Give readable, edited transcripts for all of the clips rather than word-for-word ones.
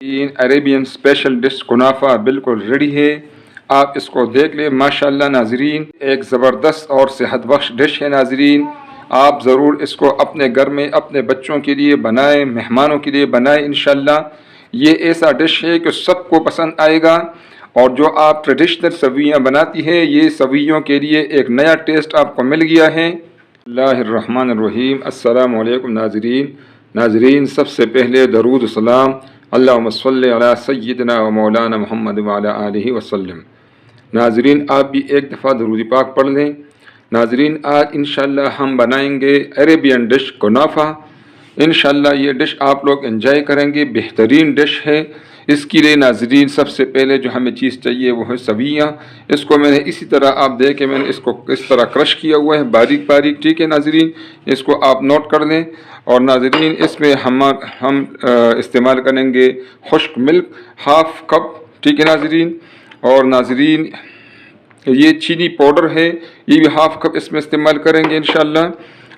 Arabian special dish کنافہ بالکل ready ہے. آپ اس کو دیکھ لیں. ماشاءاللہ ناظرین ایک زبردست اور صحت بخش ڈش ہے ناظرین. آپ ضرور اس کو اپنے گھر میں اپنے بچوں کے لیے بنائیں، مہمانوں کے لیے بنائیں انشاءاللہ. یہ ایسا ڈش ہے کہ سب کو پسند آئے گا. اور جو آپ ٹریڈیشنل سویاں بناتی ہے، یہ سویوں کے لیے ایک نیا ٹیسٹ آپ کو مل گیا ہے. اللہ الرحمن الرحیم. السلام علیکم ناظرین سب سے پہلے درود السلام اللہم صلی علی سیدنا و مولانا محمد وعلی آلہ وسلم. ناظرین آپ بھی ایک دفعہ درود پاک پڑھ لیں. ناظرین آج انشاءاللہ ہم بنائیں گے عربین ڈش کنافہ. انشاءاللہ یہ ڈش آپ لوگ انجوائے کریں گے. بہترین ڈش ہے. اس کے لیے ناظرین سب سے پہلے جو ہمیں چیز چاہیے وہ ہے سویاں. اس کو میں نے اسی طرح آپ دیکھیں، میں نے اس کو اس طرح کرش کیا ہوا ہے باریک باریک. ٹھیک ہے ناظرین، اس کو آپ نوٹ کر لیں. اور ناظرین اس میں ہم استعمال کریں گے خشک ملک ہاف کپ. ٹھیک ہے ناظرین. اور ناظرین یہ چینی پاؤڈر ہے، یہ بھی ہاف کپ اس میں استعمال کریں گے انشاءاللہ.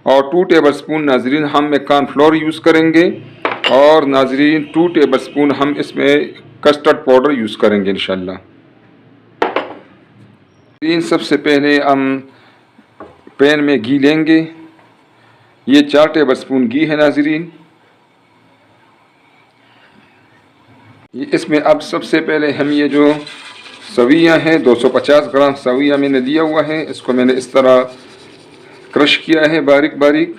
اور 2 ٹیبل سپون ناظرین ہم میں کارن فلور یوز کریں گے. اور ناظرین 2 ٹیبل سپون ہم اس میں کسٹرڈ پاؤڈر یوز کریں گے انشاءاللہ. سب سے پہلے ہم پین میں گھی لیں گے. یہ 4 ٹیبل سپون گھی ہے ناظرین. اس میں اب سب سے پہلے ہم یہ جو سویاں ہیں 250 گرام سویاں میں نے دیا ہوا ہے، اس کو میں نے اس طرح کرش کیا ہے باریک باریک.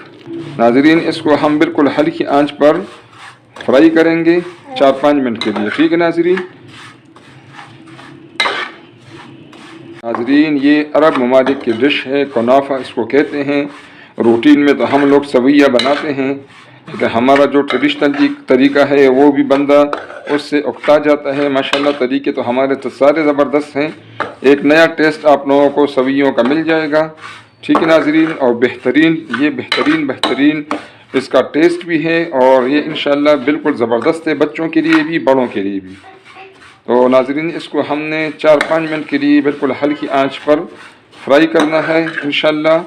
ناظرین اس کو ہم بالکل ہلکی آنچ پر فرائی کریں گے 4-5 منٹ کے لیے. ٹھیک ہے ناظرین. ناظرین یہ عرب ممالک کی ڈش ہے، کنافہ اس کو کہتے ہیں. روٹین میں تو ہم لوگ سویاں بناتے ہیں، لیکن ہمارا جو ٹریڈیشنل طریقہ ہے وہ بھی بندہ اس سے اکتا جاتا ہے. ماشاءاللہ طریقے تو ہمارے تو سارے زبردست ہیں. ایک نیا ٹیسٹ آپ لوگوں کو سویوں کا مل جائے گا. ٹھیک ہے ناظرین. اور بہترین اس کا ٹیسٹ بھی ہے. اور یہ انشاءاللہ بالکل زبردست ہے، بچوں کے لیے بھی بڑوں کے لیے بھی. تو ناظرین اس کو ہم نے 4-5 منٹ کے لیے بالکل ہلکی آنچ پر فرائی کرنا ہے انشاءاللہ.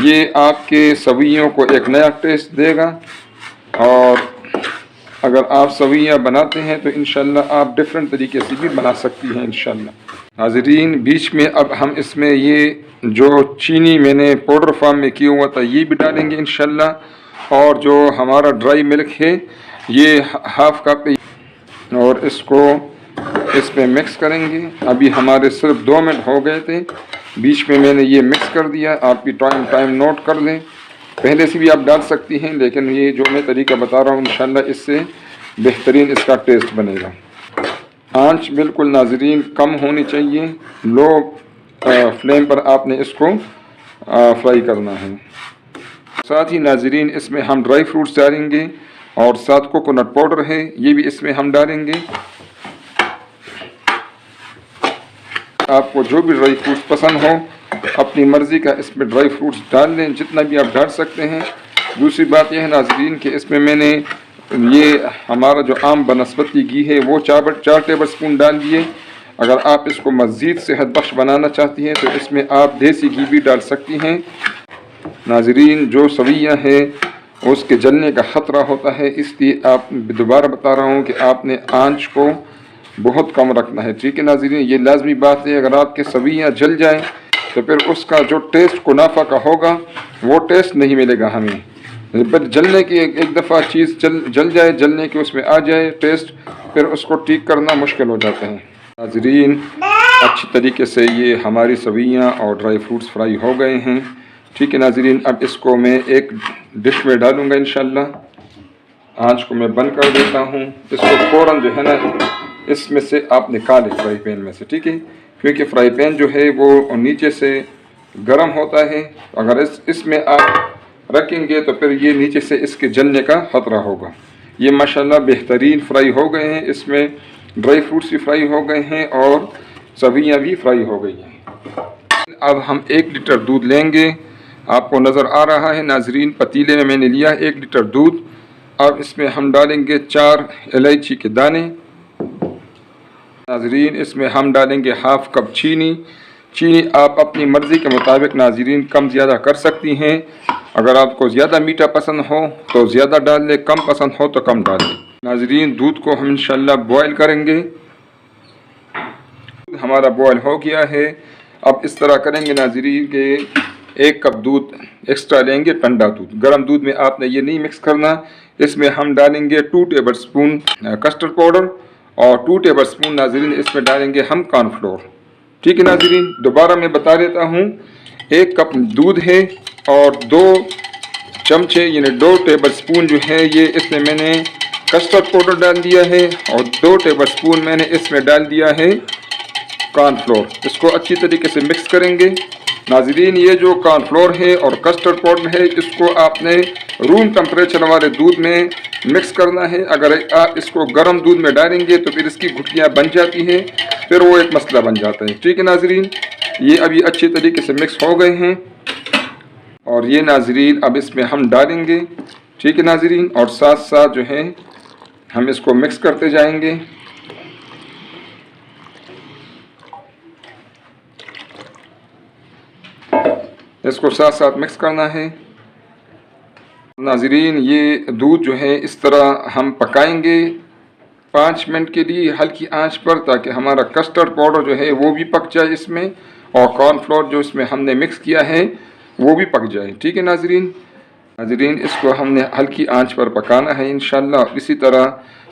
یہ آپ کے سویوں کو ایک نیا ٹیسٹ دے گا. اور اگر آپ سویاں بناتے ہیں تو انشاءاللہ آپ ڈیفرنٹ طریقے سے بھی بنا سکتی ہیں انشاءاللہ. ناظرین بیچ میں اب ہم اس میں یہ جو چینی میں نے پاؤڈر فارم میں کیا ہوا تھا یہ بھی ڈالیں گے انشاءاللہ. اور جو ہمارا ڈرائی ملک ہے یہ ہاف کپ، اور اس کو اس میں مکس کریں گے. ابھی ہمارے صرف 2 منٹ ہو گئے تھے، بیچ میں میں نے یہ مکس کر دیا. آپ بھی ٹائم نوٹ کر لیں. پہلے سے بھی آپ ڈال سکتی ہیں، لیکن یہ جو میں طریقہ بتا رہا ہوں انشاءاللہ اس سے بہترین اس کا ٹیسٹ بنے گا. آنچ بالکل ناظرین کم ہونی چاہیے. لو فلیم پر آپ نے اس کو فرائی کرنا ہے. ساتھ ہی ناظرین اس میں ہم ڈرائی فروٹس ڈالیں گے، اور ساتھ کوکونٹ پاؤڈر ہے یہ بھی اس میں ہم ڈالیں گے. آپ کو جو بھی ڈرائی فروٹس پسند ہو اپنی مرضی کا اس میں ڈرائی فروٹس ڈال لیں، جتنا بھی آپ ڈال سکتے ہیں. دوسری بات یہ ہے ناظرین کہ اس میں نے یہ ہمارا جو عام بنسپتی گھی ہے وہ 4 ٹیبل سپون ڈال دیے. اگر آپ اس کو مزید صحت بخش بنانا چاہتی ہیں تو اس میں آپ دیسی گھی بھی ڈال سکتی ہیں. ناظرین جو سویاں ہے اس کے جلنے کا خطرہ ہوتا ہے، اس لیے آپ دوبارہ بتا رہا ہوں کہ آپ نے آنچ کو بہت کم رکھنا ہے. ٹھیک ہے ناظرین. یہ لازمی بات ہے. اگر آپ کے سویاں جل جائیں تو پھر اس کا جو ٹیسٹ کنافہ کا ہوگا وہ ٹیسٹ نہیں ملے گا ہمیں. جلنے کی ایک دفعہ چیز جل جائے، جلنے کی اس میں آ جائے ٹیسٹ، پھر اس کو ٹھیک کرنا مشکل ہو جاتا ہے. ناظرین اچھی طریقے سے یہ ہماری سویاں اور ڈرائی فروٹس فرائی ہو گئے ہیں. ٹھیک ہے ناظرین. اب اس کو میں ایک ڈش میں ڈالوں گا انشاءاللہ. آنچ کو میں بند کر دیتا ہوں. اس کو فوراً جو ہے نا اس میں سے آپ نکالیں فرائی پین میں سے. ٹھیک ہے. کیونکہ فرائی پین جو ہے وہ نیچے سے گرم ہوتا ہے. اگر اس میں آپ رکھیں گے تو پھر یہ نیچے سے اس کے جلنے کا خطرہ ہوگا. یہ ماشاءاللہ بہترین فرائی ہو گئے ہیں. اس میں ڈرائی فروٹس بھی فرائی ہو گئے ہیں اور سویاں بھی فرائی ہو گئی ہیں. اب ہم 1 لیٹر دودھ لیں گے. آپ کو نظر آ رہا ہے ناظرین پتیلے میں نے لیا 1 لیٹر دودھ. اب اس میں ہم ڈالیں گے 4 الائچی کے دانے. ناظرین اس میں ہم ڈالیں گے ہاف کپ چینی. آپ اپنی مرضی کے مطابق ناظرین کم زیادہ کر سکتی ہیں. اگر آپ کو زیادہ میٹھا پسند ہو تو زیادہ ڈال لیں، کم پسند ہو تو کم ڈال لیں. ناظرین دودھ کو ہم انشاءاللہ بوائل کریں گے. ہمارا بوائل ہو گیا ہے. اب اس طرح کریں گے ناظرین کہ 1 کپ دودھ ایکسٹرا لیں گے. ٹھنڈا دودھ، گرم دودھ میں آپ نے یہ نہیں مکس کرنا. اس میں ہم ڈالیں گے 2 ٹیبل سپون کسٹرڈ پاؤڈر اور 2 ٹیبل سپون ناظرین اس میں ڈالیں گے ہم کارن فلور. ٹھیک ہے ناظرین، دوبارہ میں بتا دیتا ہوں. 1 کپ دودھ ہے اور 2 چمچے یعنی 2 ٹیبل سپون جو ہے یہ اس میں نے کسٹرڈ پاؤڈر ڈال دیا ہے اور 2 ٹیبل سپون میں نے اس میں ڈال دیا ہے کارن فلور. اس کو اچھی طریقے سے مکس کریں گے. ناظرین یہ جو کارن فلور ہے اور کسٹرڈ پاؤڈر ہے اس کو آپ نے روم ٹمپریچر والے دودھ میں مکس کرنا ہے. اگر آپ اس کو گرم دودھ میں ڈالیں گے تو پھر اس کی گٹھلیاں بن جاتی ہیں، پھر وہ ایک مسئلہ بن جاتا ہے. ٹھیک ہے ناظرین، یہ ابھی اچھی طریقے سے مکس ہو گئے ہیں اور یہ ناظرین اب اس میں ہم ڈالیں گے. ٹھیک ہے ناظرین، اور ساتھ ساتھ جو ہے ہم اس کو مکس کرتے جائیں گے. اس کو ساتھ ساتھ مکس کرنا ہے. ناظرین یہ دودھ جو ہے اس طرح ہم پکائیں گے 5 منٹ کے لیے ہلکی آنچ پر، تاکہ ہمارا کسٹرڈ پاؤڈر جو ہے وہ بھی پک جائے اس میں اور کارن فلور جو اس میں ہم نے مکس کیا ہے وہ بھی پک جائے. ٹھیک ہے ناظرین، اس کو ہم نے ہلکی آنچ پر پکانا ہے انشاءاللہ. اسی طرح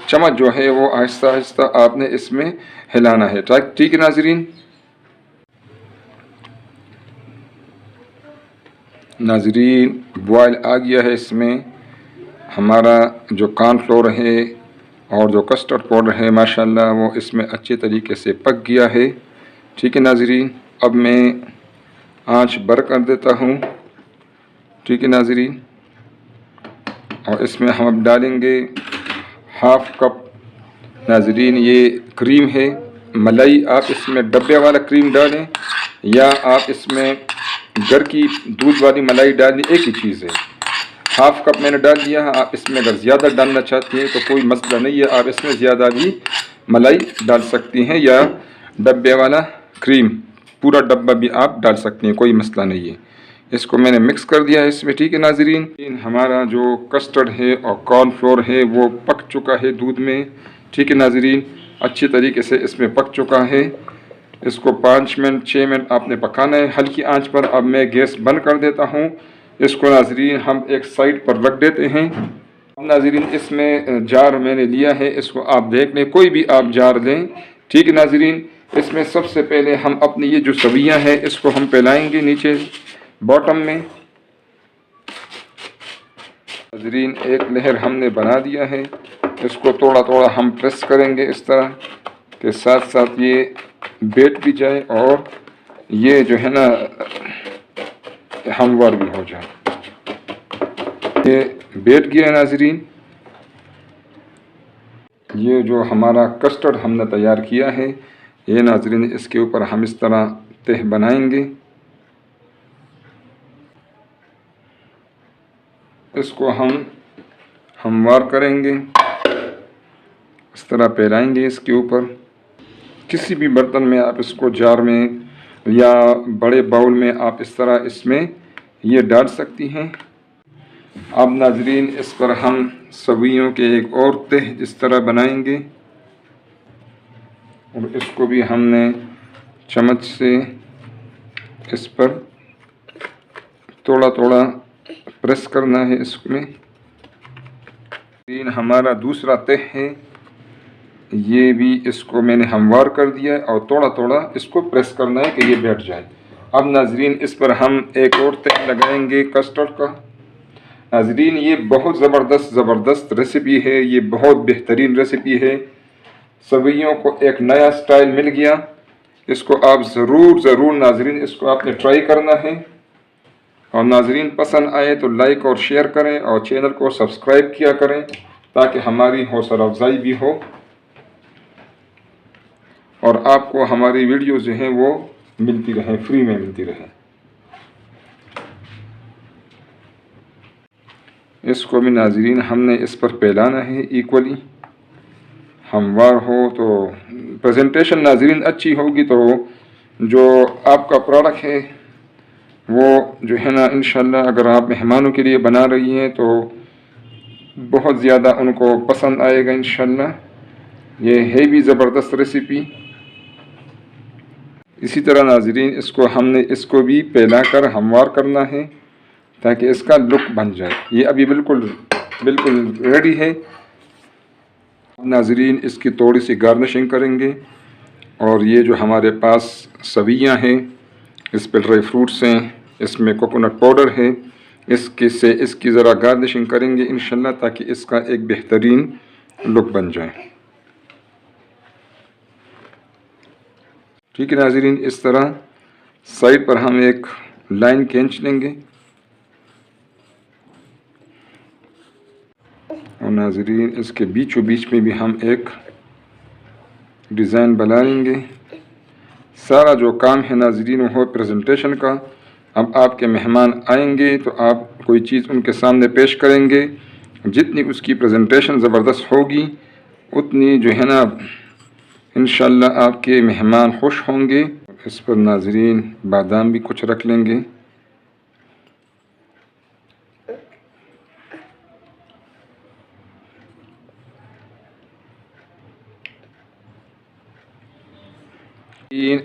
چمچ جو ہے وہ آہستہ آہستہ آپ نے اس میں ہلانا ہے. ٹھیک ہے ناظرین بوائل آ گیا ہے. اس میں ہمارا جو کارن فلور ہے اور جو کسٹرڈ پاؤڈر ہے ماشاءاللہ وہ اس میں اچھے طریقے سے پک گیا ہے. ٹھیک ہے ناظرین، اب میں آنچ بر کر دیتا ہوں. ٹھیک ہے ناظرین، اور اس میں ہم اب ڈالیں گے 1/2 کپ ناظرین یہ کریم ہے ملائی. آپ اس میں ڈبے والا کریم ڈالیں یا آپ اس میں گھر کی دودھ والی ملائی ڈالیں، ایک ہی چیز ہے. 1/2 کپ میں نے ڈال دیا. آپ اس میں اگر زیادہ ڈالنا چاہتی ہیں تو کوئی مسئلہ نہیں ہے، آپ اس میں زیادہ بھی ملائی ڈال سکتی ہیں یا ڈبے والا کریم پورا ڈبہ بھی آپ ڈال سکتی ہیں، کوئی مسئلہ نہیں ہے. اس کو میں نے مکس کر دیا ہے اس میں. ٹھیک ہے ناظرین، ہمارا جو کسٹرڈ ہے اور کارن فلور ہے وہ پک چکا ہے دودھ میں. ٹھیک ہے ناظرین، اچھی طریقے سے اس میں پک چکا ہے. اس کو 5 منٹ 6 منٹ آپ نے پکانا ہے ہلکی آنچ پر. اب میں گیس بند کر دیتا ہوں. اس کو ناظرین ہم ایک سائڈ پر رکھ دیتے ہیں. اب ناظرین اس میں جار میں نے لیا ہے، اس کو آپ دیکھ لیں، کوئی بھی آپ جار لیں. ٹھیک ہے ناظرین، اس میں سب سے پہلے ہم اپنی یہ جو سویاں ہیں اس کو ہم پھیلائیں گے نیچے باٹم میں. ناظرین ایک لہر ہم نے بنا دیا ہے. اس کو تھوڑا تھوڑا ہم پریس کریں گے اس طرح کہ ساتھ ساتھ یہ بیٹ بھی جائے اور یہ جو ہے نا ہموار بھی ہو جائے. یہ بیٹ گیا ناظرین. یہ جو ہمارا کسٹرڈ ہم نے تیار کیا ہے یہ ناظرین اس کے اوپر ہم اس طرح تہ بنائیں گے. اس کو ہم ہموار کریں گے، اس طرح پھیلائیں گے اس کے اوپر. کسی بھی برتن میں آپ اس کو جار میں یا بڑے باؤل میں آپ اس طرح اس میں یہ ڈال سکتی ہیں. اب ناظرین اس پر ہم سویوں کے ایک اور تہ اس طرح بنائیں گے اور اس کو بھی ہم نے چمچ سے اس پر تھوڑا تھوڑا پریس کرنا ہے. اس میں ہمارا دوسرا تہ ہے، یہ بھی اس کو میں نے ہموار کر دیا ہے اور تھوڑا تھوڑا اس کو پریس کرنا ہے کہ یہ بیٹھ جائے. اب ناظرین اس پر ہم ایک اور تہ لگائیں گے کسٹرڈ کا. ناظرین یہ بہت زبردست ریسیپی ہے، یہ بہت بہترین ریسیپی ہے. سویوں کو ایک نیا سٹائل مل گیا. اس کو آپ ضرور ناظرین اس کو آپ نے ٹرائی کرنا ہے. اور ناظرین پسند آئے تو لائک اور شیئر کریں اور چینل کو سبسکرائب کیا کریں تاکہ ہماری حوصلہ افزائی بھی ہو اور آپ کو ہماری ویڈیوز جو ہیں وہ ملتی رہیں، فری میں ملتی رہیں. اس کو بھی ناظرین ہم نے اس پر پھیلانا ہے ایکولی، ہموار ہو تو پریزنٹیشن ناظرین اچھی ہوگی تو جو آپ کا پروڈکٹ ہے وہ جو ہے نا انشاءاللہ اگر آپ مہمانوں کے لیے بنا رہی ہیں تو بہت زیادہ ان کو پسند آئے گا انشاءاللہ. یہ ہے بھی زبردست ریسیپی. اسی طرح ناظرین ہم نے اس کو بھی پھیلا کر ہموار کرنا ہے تاکہ اس کا لک بن جائے. یہ ابھی بالکل ریڈی ہے. ناظرین اس کی تھوڑی سی گارنشنگ کریں گے، اور یہ جو ہمارے پاس سویاں ہیں، اس پہ ڈرائی فروٹس ہیں، اس میں کوکونٹ پاؤڈر ہے، اس کی ذرا گارنشنگ کریں گے انشاءاللہ تاکہ اس کا ایک بہترین لک بن جائے. ٹھیک ہے ناظرین، اس طرح سائڈ پر ہم ایک لائن کھینچ لیں گے، اور ناظرین اس کے بیچوں بیچ میں بھی ہم ایک ڈیزائن بنا لیں گے. سارا جو کام ہے ناظرین وہ ہو پریزنٹیشن کا. اب آپ کے مہمان آئیں گے تو آپ کوئی چیز ان کے سامنے پیش کریں گے، جتنی اس کی پریزنٹیشن زبردست ہوگی اتنی جو ہے نا انشاءاللہ آپ کے مہمان خوش ہوں گے. اس پر ناظرین بادام بھی کچھ رکھ لیں گے.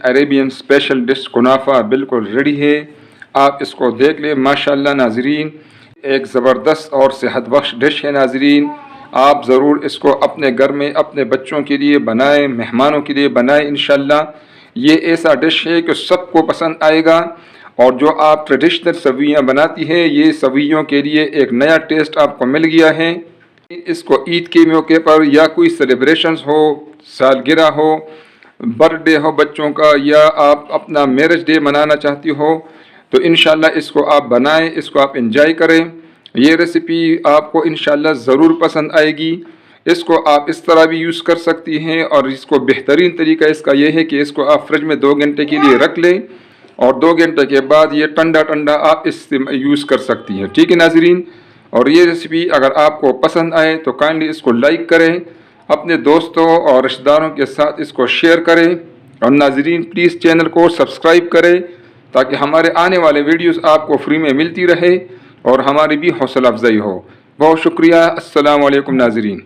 عربین اسپیشل ڈش کنافہ بالکل ریڈی ہے. آپ اس کو دیکھ لیں. ماشاءاللہ ناظرین ایک زبردست اور صحت بخش ڈش ہے ناظرین. آپ ضرور اس کو اپنے گھر میں اپنے بچوں کے لیے بنائیں، مہمانوں کے لیے بنائیں انشاءاللہ. یہ ایسا ڈش ہے کہ سب کو پسند آئے گا. اور جو آپ ٹریڈیشنل سویاں بناتی ہیں، یہ سویوں کے لیے ایک نیا ٹیسٹ آپ کو مل گیا ہے. اس کو عید کے موقع پر یا کوئی سیلیبریشنز ہو، سالگرہ ہو، برتھ ڈے ہو بچوں کا، یا آپ اپنا میرج ڈے منانا چاہتی ہو تو انشاءاللہ اس کو آپ بنائیں، اس کو آپ انجوائے کریں. یہ ریسیپی آپ کو انشاءاللہ ضرور پسند آئے گی. اس کو آپ اس طرح بھی یوز کر سکتی ہیں، اور اس کو بہترین طریقہ اس کا یہ ہے کہ اس کو آپ فریج میں 2 گھنٹے کے لیے رکھ لیں، اور 2 گھنٹے کے بعد یہ ٹھنڈا آپ اس سے یوز کر سکتی ہیں. ٹھیک ہے ناظرین، اور یہ ریسیپی اگر آپ کو پسند آئے تو کائنڈلی اس کو لائک کریں، اپنے دوستوں اور رشتہ داروں کے ساتھ اس کو شیئر کریں، اور ناظرین پلیز چینل کو سبسکرائب کریں تاکہ ہمارے آنے والے ویڈیوز آپ کو فری میں ملتی رہے اور ہماری بھی حوصلہ افزائی ہو. بہت شکریہ. السلام علیکم ناظرین.